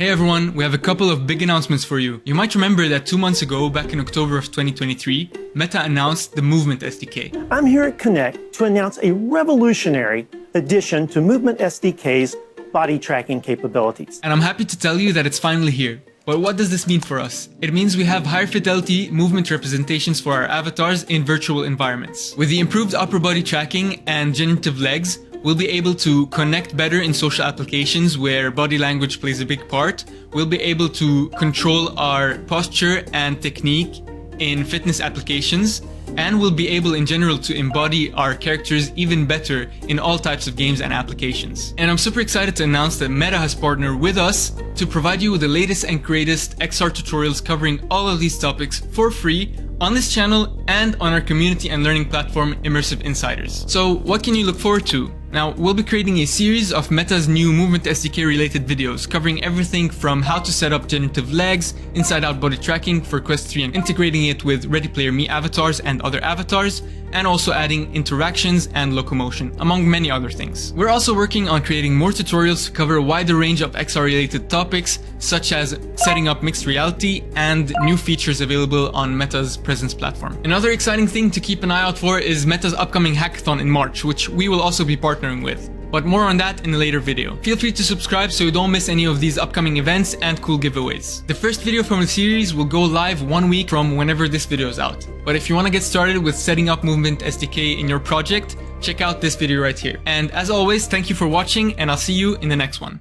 Hey everyone, we have a couple of big announcements for you. You might remember that 2 months ago, back in October of 2023, Meta announced the Movement SDK. I'm here at Connect to announce a revolutionary addition to Movement SDK's body tracking capabilities. And I'm happy to tell you that it's finally here. But what does this mean for us? It means we have higher fidelity movement representations for our avatars in virtual environments. With the improved upper body tracking and generative legs, we'll be able to connect better in social applications where body language plays a big part. We'll be able to control our posture and technique in fitness applications. And we'll be able in general to embody our characters even better in all types of games and applications. And I'm super excited to announce that Meta has partnered with us to provide you with the latest and greatest XR tutorials covering all of these topics for free on this channel and on our community and learning platform, Immersive Insiders. So what can you look forward to? Now, we'll be creating a series of Meta's new Movement SDK related videos covering everything from how to set up generative legs, inside-out body tracking for Quest 3 and integrating it with Ready Player Me avatars and other avatars, and also adding interactions and locomotion, among many other things. We're also working on creating more tutorials to cover a wider range of XR related topics, such as setting up mixed reality and new features available on Meta's Presence platform. Another exciting thing to keep an eye out for is Meta's upcoming hackathon in March, which we will also be partnering with. But more on that in a later video. Feel free to subscribe so you don't miss any of these upcoming events and cool giveaways. The first video from the series will go live 1 week from whenever this video is out. But if you want to get started with setting up Movement SDK in your project, check out this video right here. And as always, thank you for watching and I'll see you in the next one.